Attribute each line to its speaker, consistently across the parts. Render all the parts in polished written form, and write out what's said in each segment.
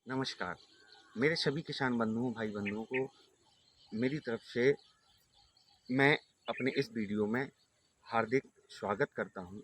Speaker 1: नमस्कार। मेरे सभी किसान बंधुओं, भाई बंधुओं को मेरी तरफ से मैं अपने इस वीडियो में हार्दिक स्वागत करता हूं।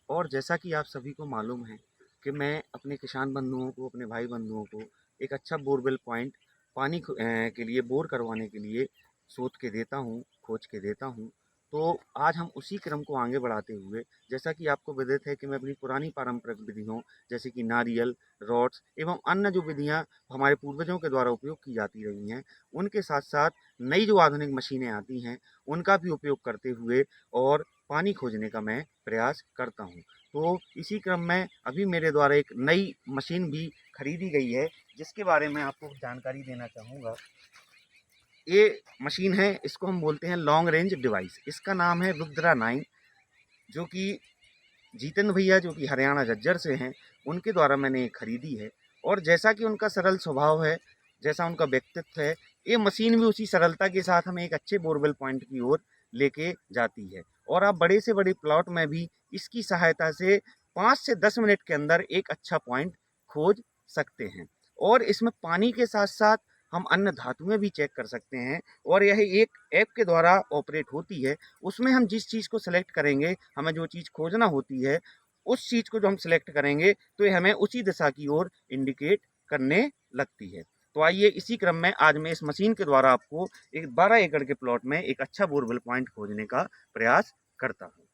Speaker 1: और जैसा कि आप सभी को मालूम है कि मैं अपने किसान बंधुओं को, अपने भाई बंधुओं को एक अच्छा बोरवेल पॉइंट पानी के लिए बोर करवाने के लिए सोच के देता हूं, खोज के देता हूं। तो आज हम उसी क्रम को आगे बढ़ाते हुए, जैसा कि आपको विदित है कि मैं अपनी पुरानी पारंपरिक विधियों जैसे कि नारियल, रॉड्स एवं अन्य जो विधियां हमारे पूर्वजों के द्वारा उपयोग की जाती रही हैं, उनके साथ-साथ नई जो आधुनिक मशीनें आती हैं, उनका भी उपयोग करते हुए और पानी खोजने का मैं प्रयास करता हूँ। तो इसी क्रम में अभी मेरे द्वारा एक नई मशीन भी खरीदी गई है, जिसके बारे में आपको जानकारी देना चाहूँगा। ये मशीन है, इसको हम बोलते हैं लॉन्ग रेंज डिवाइस। इसका नाम है रुद्रा 9, जो कि जीतेंद्र भैया जो कि हरियाणा झज्जर से हैं, उनके द्वारा मैंने ये खरीदी है। और जैसा कि उनका सरल स्वभाव है, जैसा उनका व्यक्तित्व है, ये मशीन भी उसी सरलता के साथ हमें एक अच्छे बोरवेल पॉइंट की ओर लेके जाती है। और आप बड़े से बड़े प्लॉट में भी इसकी सहायता से 5 से 10 मिनट के अंदर एक अच्छा पॉइंट खोज सकते हैं। और इसमें पानी के साथ-साथ हम अन्य धातुएँ भी चेक कर सकते हैं, और यह एक ऐप के द्वारा ऑपरेट होती है। उसमें हम जिस चीज़ को सेलेक्ट करेंगे, हमें जो चीज़ खोजना होती है, उस चीज़ को जो हम सेलेक्ट करेंगे, तो ये हमें उसी दिशा की ओर इंडिकेट करने लगती है। तो आइए इसी क्रम में आज मैं इस मशीन के द्वारा आपको एक 12 एकड़ के प्लॉट में एक अच्छा बोरवेल पॉइंट खोजने का प्रयास करता हूँ।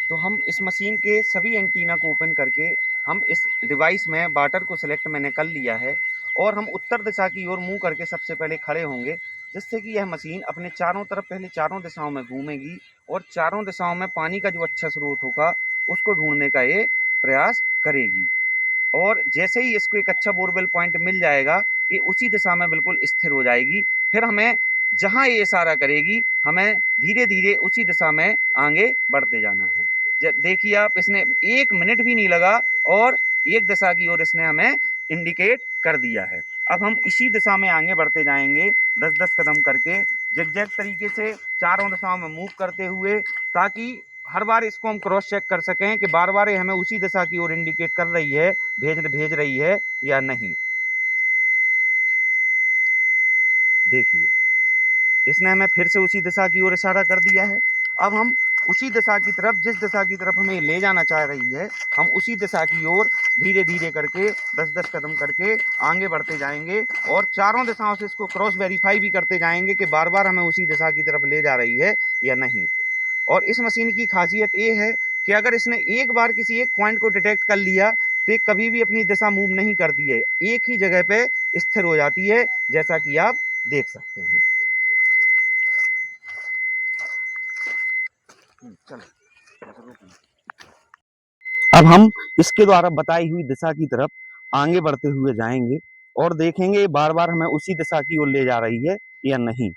Speaker 1: तो हम इस मशीन के सभी एंटीना को ओपन करके हम इस डिवाइस में वाटर को सिलेक्ट मैंने कर लिया है, और हम उत्तर दिशा की ओर मुंह करके सबसे पहले खड़े होंगे, जिससे कि यह मशीन अपने चारों तरफ पहले चारों दिशाओं में घूमेगी और चारों दिशाओं में पानी का जो अच्छा स्रोत होगा उसको ढूंढने का ये प्रयास करेगी। और जैसे ही इसको एक अच्छा बोरवेल पॉइंट मिल जाएगा, ये उसी दिशा में बिल्कुल स्थिर हो जाएगी। फिर हमें जहाँ ये इशारा करेगी, हमें धीरे धीरे उसी दिशा में आगे बढ़ते जाना है। देखिए आप, इसने 1 मिनट भी नहीं लगा और एक दिशा की ओर इसने हमें इंडिकेट कर दिया है। अब हम इसी दिशा में आगे बढ़ते जाएंगे, 10-10 कदम करके, जिगजैग तरीके से चारों दिशाओं में मूव करते हुए, ताकि हर बार इसको हम क्रॉस चेक कर सकें कि बार बार ये हमें उसी दिशा की ओर इंडिकेट कर रही है, भेज रही है या नहीं। देखिए, इसने हमें फिर से उसी दिशा की ओर इशारा कर दिया है। अब हम उसी दिशा की तरफ, जिस दिशा की तरफ हमें ले जाना चाह रही है, हम उसी दिशा की ओर धीरे धीरे करके 10-10 कदम करके आगे बढ़ते जाएंगे, और चारों दिशाओं से इसको क्रॉस वेरीफाई भी करते जाएंगे कि बार बार हमें उसी दिशा की तरफ ले जा रही है या नहीं। और इस मशीन की खासियत ये है कि अगर इसने एक बार किसी एक पॉइंट को डिटेक्ट कर लिया, तो ये कभी भी अपनी दिशा मूव नहीं करती है, एक ही जगह पे स्थिर हो जाती है, जैसा कि आप देख सकते हैं। चलो, अब हम इसके द्वारा बताई हुई दिशा की तरफ आगे बढ़ते हुए जाएंगे और देखेंगे बार बार हमें उसी दिशा की ओर ले जा रही है या नहीं।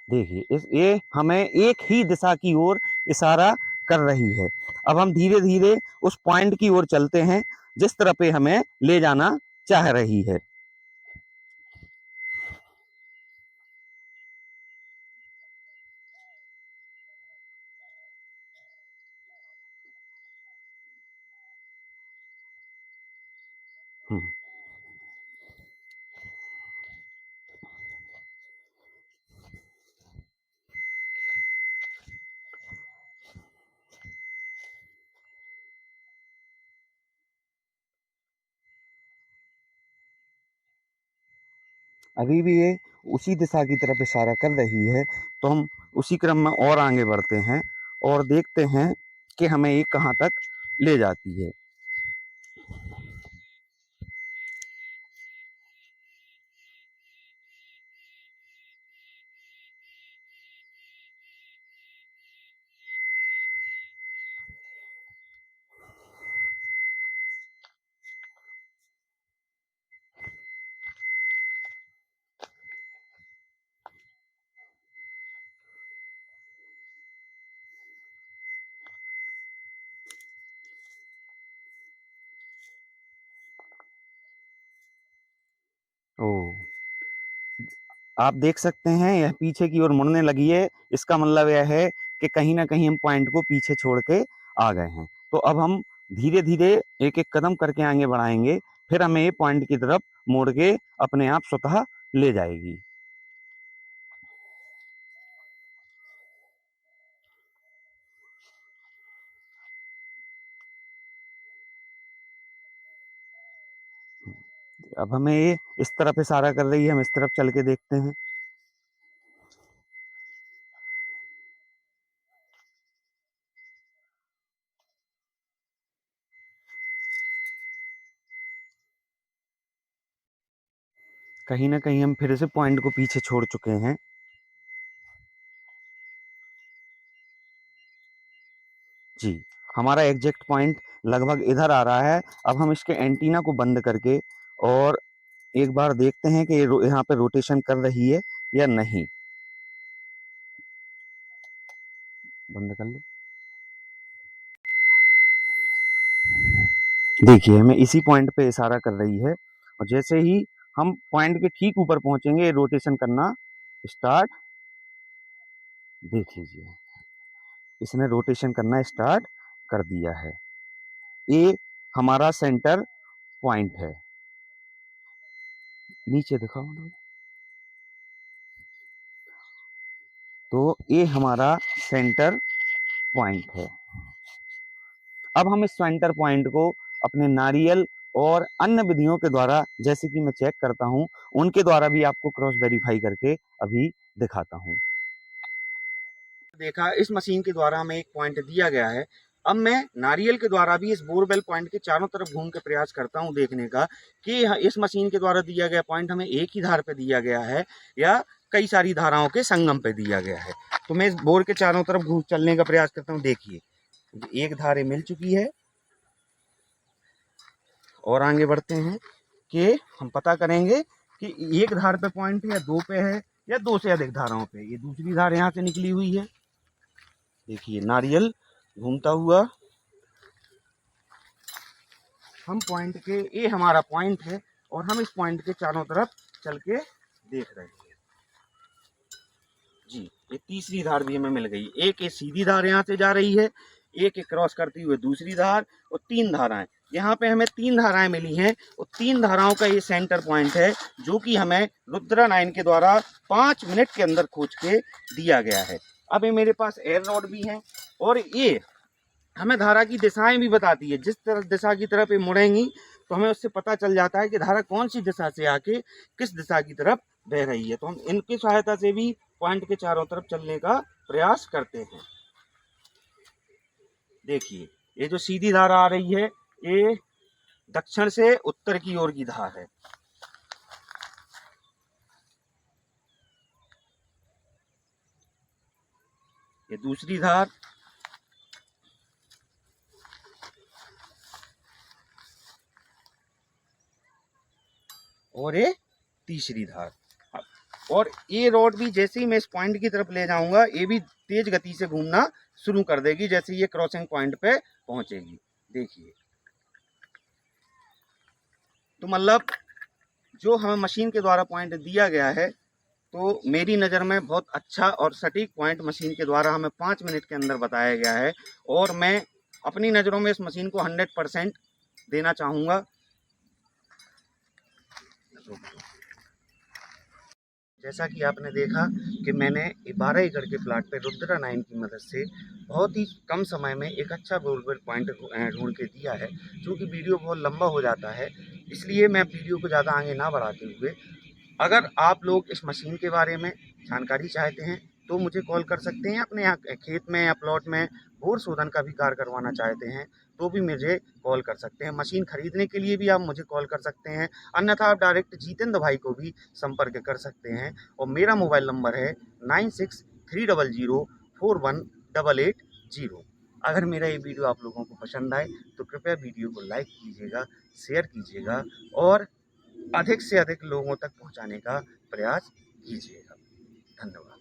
Speaker 1: देखिए, इस ये हमें एक ही दिशा की ओर इशारा कर रही है। अब हम धीरे धीरे उस पॉइंट की ओर चलते हैं जिस तरफ ये हमें ले जाना चाह रही है। हम्म। अभी भी ये उसी दिशा की तरफ इशारा कर रही है, तो हम उसी क्रम में और आगे बढ़ते हैं और देखते हैं कि हमें ये कहाँ तक ले जाती है। ओह! आप देख सकते हैं यह पीछे की ओर मुड़ने लगी है, इसका मतलब यह है कि कहीं न कहीं हम पॉइंट को पीछे छोड़ के आ गए हैं। तो अब हम धीरे-धीरे एक-एक कदम करके आगे बढ़ाएँगे, फिर हमें ये पॉइंट की तरफ मोड़ के अपने आप स्वतः ले जाएगी। अब हमें ये इस तरफ इशारा कर रही है, हम इस तरफ चल के देखते हैं। कहीं न कहीं हम फिर से पॉइंट को पीछे छोड़ चुके हैं। जी, हमारा एग्ज़ैक्ट पॉइंट लगभग इधर आ रहा है। अब हम इसके एंटीना को बंद करके और एक बार देखते हैं कि ये यहाँ पे रोटेशन कर रही है या नहीं। बंद कर लो। देखिए, हमें इसी पॉइंट पे इशारा कर रही है और जैसे ही हम पॉइंट के ठीक ऊपर पहुँचेंगे, रोटेशन करना स्टार्ट। देख लीजिए, इसने रोटेशन करना स्टार्ट कर दिया है। ये हमारा सेंटर पॉइंट है। नीचे दिखाओ ना। तो ये हमारा सेंटर पॉइंट है। अब हम इस सेंटर पॉइंट को अपने नारियल और अन्य विधियों के द्वारा, जैसे कि मैं चेक करता हूँ, उनके द्वारा भी आपको क्रॉस वेरीफाई करके अभी दिखाता हूँ। देखा, इस मशीन के द्वारा हमें एक पॉइंट दिया गया है। अब मैं नारियल के द्वारा भी इस बोरवेल पॉइंट के चारों तरफ घूम के प्रयास करता हूँ देखने का कि इस मशीन के द्वारा दिया गया पॉइंट हमें एक ही धार पे दिया गया है या कई सारी धाराओं के संगम पे दिया गया है। तो मैं इस बोर के चारों तरफ घूम चलने का प्रयास करता हूँ। देखिए, एक धारे मिल चुकी है और आगे बढ़ते हैं कि हम पता करेंगे कि एक धार पे पॉइंट है या दो पे है या दो से अधिक धाराओं पे। ये दूसरी धार यहाँ से निकली हुई है। देखिए, नारियल घूमता हुआ हम पॉइंट के, ये हमारा पॉइंट है और हम इस पॉइंट के चारों तरफ चल के देख रहे हैं। जी, ये तीसरी धार भी हमें मिल गई। एक ये सीधी धार यहाँ से जा रही है, एक क्रॉस करती हुए दूसरी धार और तीन धाराएं। यहाँ पे हमें तीन धाराएं मिली हैं और तीन धाराओं का ये सेंटर पॉइंट है जो कि हमें रुद्रा 9 के द्वारा 5 मिनट के अंदर खोज के दिया गया है। अब ये मेरे पास एयर रॉड भी है और ये हमें धारा की दिशाएं भी बताती है। जिस तरह दिशा की तरफ ये मुड़ेंगी तो हमें उससे पता चल जाता है कि धारा कौन सी दिशा से आके किस दिशा की तरफ बह रही है। तो हम इनकी सहायता से भी पॉइंट के चारों तरफ चलने का प्रयास करते हैं। देखिए, ये जो सीधी धारा आ रही है ये दक्षिण से उत्तर की ओर की धार है। ये दूसरी धार और ये तीसरी धार। और ये रोड भी जैसे ही मैं इस पॉइंट की तरफ ले जाऊंगा ये भी तेज गति से घूमना शुरू कर देगी जैसे ये क्रॉसिंग पॉइंट पे पहुंचेगी। देखिए, तो मतलब जो हमें मशीन के द्वारा पॉइंट दिया गया है तो मेरी नज़र में बहुत अच्छा और सटीक पॉइंट मशीन के द्वारा हमें 5 मिनट के अंदर बताया गया है और मैं अपनी नज़रों में इस मशीन को 100% देना चाहूँगा। जैसा कि आपने देखा कि मैंने 12 एकड़ के प्लाट पे रुद्रा 9 की मदद से बहुत ही कम समय में एक अच्छा बोरवेल पॉइंट ढूंढ के दिया है। चूँकि वीडियो बहुत लंबा हो जाता है इसलिए मैं वीडियो को ज़्यादा आगे ना बढ़ाते हुए, अगर आप लोग इस मशीन के बारे में जानकारी चाहते हैं तो मुझे कॉल कर सकते हैं। अपने यहाँ खेत में या प्लॉट में बोर शोधन का भी कार्य करवाना चाहते हैं तो भी मुझे कॉल कर सकते हैं। मशीन खरीदने के लिए भी आप मुझे कॉल कर सकते हैं, अन्यथा आप डायरेक्ट जितेंद्र भाई को भी संपर्क कर सकते हैं और मेरा मोबाइल नंबर है 9630041880। अगर मेरा ये वीडियो आप लोगों को पसंद आए तो कृपया वीडियो को लाइक कीजिएगा, शेयर कीजिएगा और अधिक से अधिक लोगों तक पहुंचाने का प्रयास कीजिएगा। धन्यवाद।